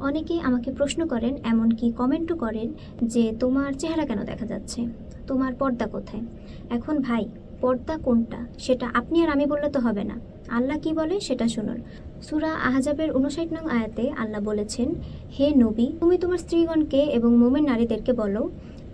অনেকেই আমাকে প্রশ্ন করেন, এমনকি কমেন্টও করেন যে তোমার চেহারা কেন দেখা যাচ্ছে, তোমার পর্দা কোথায়। এখন ভাই, পর্দা কোনটা সেটা আপনি আর আমি বললে তো হবে না। আল্লাহ কি বলে সেটা শুনুন। সূরা আহজাবের 59 নং আয়াতে আল্লাহ বলেছেন, হে নবী, তুমি তোমার স্ত্রীগণকে এবং মুমিন নারীদেরকে বলো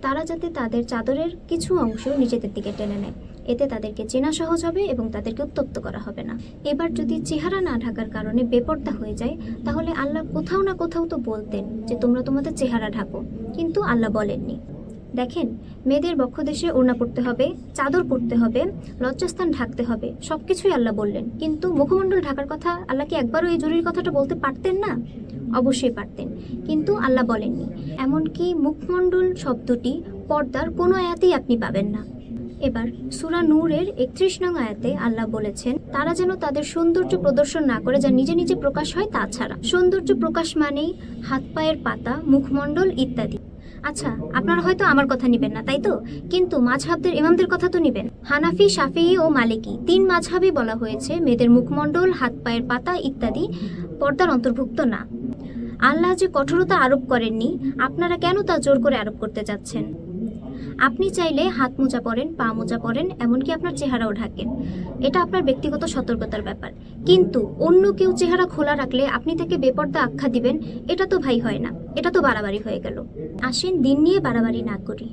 তারা যাতে তাদের চাদরের কিছু অংশ নিজেদের দিকে টেনে নেয়, এতে তাদেরকে চেনা সহজ হবে এবং তাদেরকে উত্তপ্ত করা হবে না। এবার যদি চেহারা না ঢাকার কারণে বেপর্দা হয়ে যায়, তাহলে আল্লাহ কোথাও না কোথাও তো বলতেন যে তোমরা তোমাদের চেহারা ঢাকো, কিন্তু আল্লাহ বলেননি। দেখেন, মেয়েদের বক্ষদেশে ওড়না পড়তে হবে, চাদর পরতে হবে, লজ্জাস্থান ঢাকতে হবে, সবকিছুই আল্লাহ বললেন, কিন্তু মুখমণ্ডল ঢাকার কথা আল্লাহ কি একবারও এই জরুরি কথাটা বলতে পারতেন না? অবশ্যই পারতেন, কিন্তু আল্লাহ বলেননি। এমনকি মুখমণ্ডল শব্দটি পর্দার কোনো আয়াতেই আপনি পাবেন না। এবার সূরা নূরের 31 নং আয়াতে আল্লাহ বলেছেন, তারা যেন তাদের সৌন্দর্য প্রদর্শন না করে যা নিজে নিজে প্রকাশ হয় তা ছাড়া। সৌন্দর্য প্রকাশ মানেই হাত পায়ের পাতা, মুখমণ্ডল ইত্যাদি। আচ্ছা, আপনারা হয়তো আমার কথা নিবেন না, তাই তো? কিন্তু মাযহাবদের ইমামদের কথা তো নিবেন। হানাফি, শাফিঈ ও মালিকি 3 মাযহাবই বলা হয়েছে মেয়েদের মুখমণ্ডল, হাত পায়ের পাতা ইত্যাদি পর্দার অন্তর্ভুক্ত না। আল্লাহ যে কঠোরতা আরোপ করেননি, আপনারা কেন তা জোর করে আরোপ করতে যাচ্ছেন? আপনি চাইলে হাত মোজা পরেন, পা মোজা পরেন, এমনকি আপনার চেহারাও ঢাকেন, এটা আপনার ব্যক্তিগত সতর্কতার ব্যাপার। কিন্তু অন্য কেউ চেহারা খোলা রাখলে আপনি তাকে বেপর্দা আখ্যা দিবেন, এটা তো ভাই হয় না, এটা তো বাড়াবাড়ি হয়ে গেল। আসেন দিন নিয়ে বাড়াবাড়ি না করি।